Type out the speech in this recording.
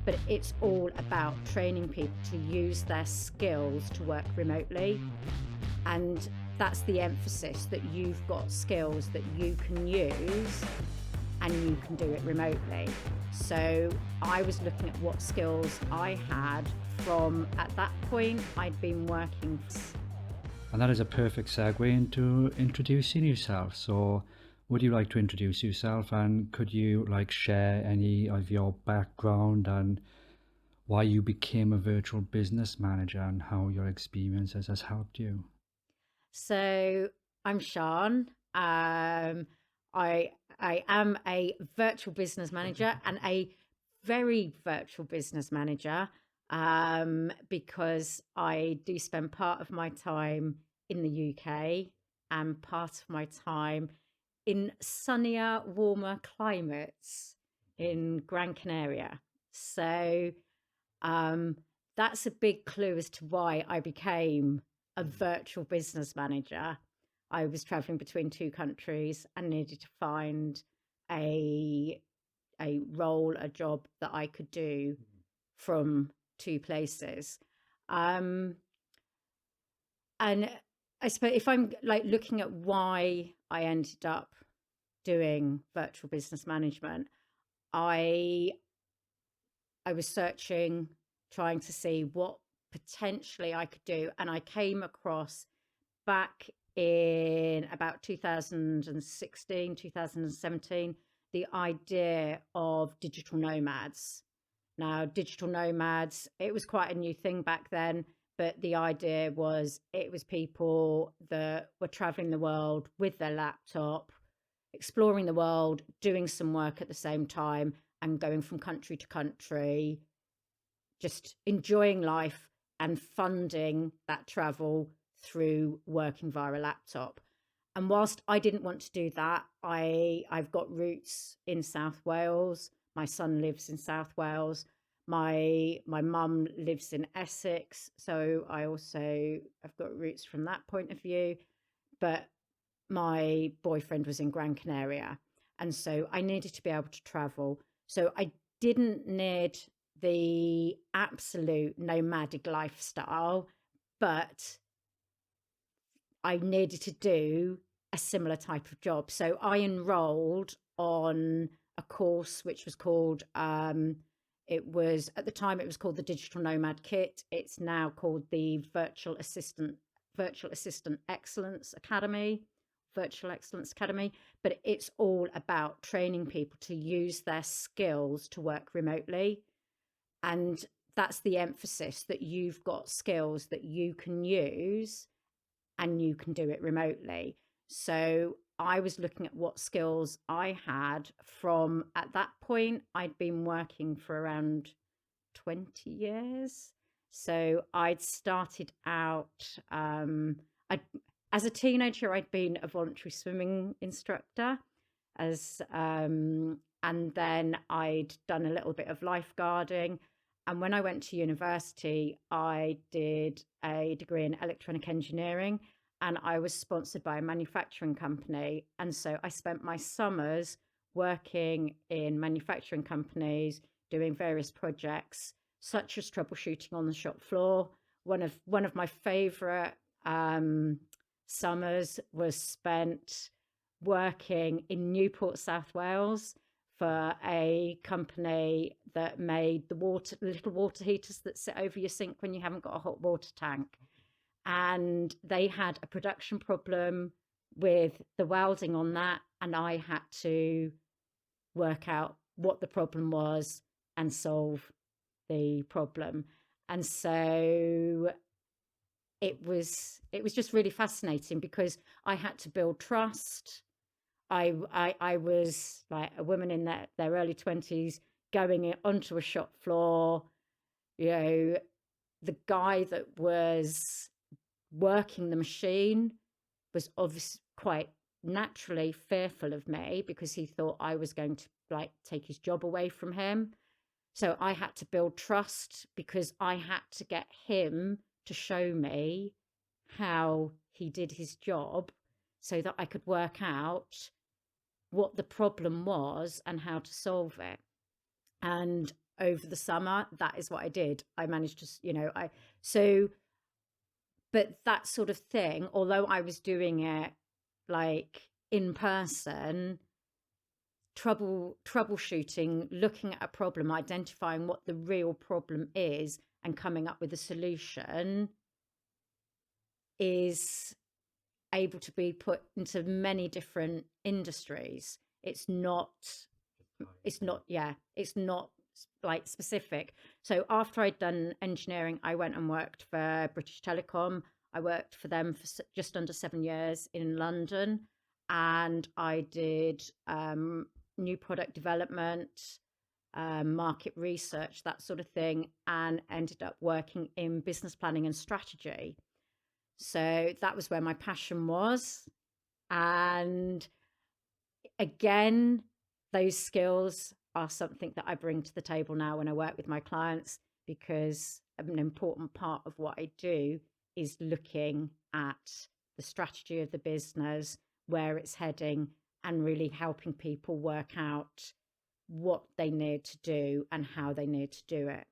but it's all about training people to use their skills to work remotely. And that's the emphasis, that you've got skills that you can use and you can do it remotely. So I was looking at what skills I had from, at that point, I'd been working. And that is a perfect segue into introducing yourself. So, would you like to introduce yourself, and could you share any of your background and why you became a virtual business manager and how your experiences has helped you? So I'm Sean. I am a virtual business manager, and a very virtual business manager, because I do spend part of my time in the UK and part of my time in sunnier, warmer climates in Gran Canaria. So um, that's a big clue as to why I became a virtual business manager. I was traveling between two countries and needed to find a role, a job that I could do from two places. Um, and I suppose if I'm looking at why I ended up doing virtual business management, I I was searching, trying to see what potentially I could do. And I came across, back in about 2016, 2017, the idea of digital nomads. Now, digital nomads, it was quite a new thing back then, but the idea was it was people that were traveling the world with their laptop, exploring the world, doing some work at the same time, and going from country to country, just enjoying life and funding that travel through working via a laptop. And whilst I didn't want to do that, I've got roots in South Wales. My son lives in South Wales. My mum lives in Essex, so I've got roots from that point of view. But my boyfriend was in Gran Canaria, and so I needed to be able to travel. So I didn't need the absolute nomadic lifestyle, but I needed to do a similar type of job. So I enrolled on a course which was called, it was, at the time it was called the Digital Nomad Kit. It's now called the Virtual Assistant Excellence Academy, Virtual Excellence Academy. But it's all about training people to use their skills to work remotely. And that's the emphasis, that you've got skills that you can use and you can do it remotely. So I was looking at what skills I had from, at that point, I'd been working for around 20 years. So I'd started out, I'd, as a teenager, I'd been a voluntary swimming instructor, and then I'd done a little bit of lifeguarding. And when I went to university, I did a degree in electronic engineering, and I was sponsored by a manufacturing company. And so I spent my summers working in manufacturing companies, doing various projects, such as troubleshooting on the shop floor. One of my favorite summers was spent working in Newport, South Wales, for a company that made the little water heaters that sit over your sink when you haven't got a hot water tank. And they had a production problem with the welding on that, and I had to work out what the problem was and solve the problem. And so it was just really fascinating, because I had to build trust. I was like a woman in their early 20s going onto a shop floor. You know, the guy that was working the machine was obviously quite naturally fearful of me, because he thought I was going to take his job away from him. So I had to build trust, because I had to get him to show me how he did his job, so that I could work out what the problem was and how to solve it. And over the summer, that is what I did. I managed to, so, but that sort of thing, although I was doing it like in person, troubleshooting, looking at a problem, identifying what the real problem is and coming up with a solution is able to be put into many different industries. It's not like specific. So after I'd done engineering, I went and worked for British Telecom. I worked for them for just under 7 years in London, and I did new product development, market research, that sort of thing, and ended up working in business planning and strategy. So that was where my passion was. And again, those skills are something that I bring to the table now when I work with my clients, because an important part of what I do is looking at the strategy of the business, where it's heading, and really helping people work out what they need to do and how they need to do it.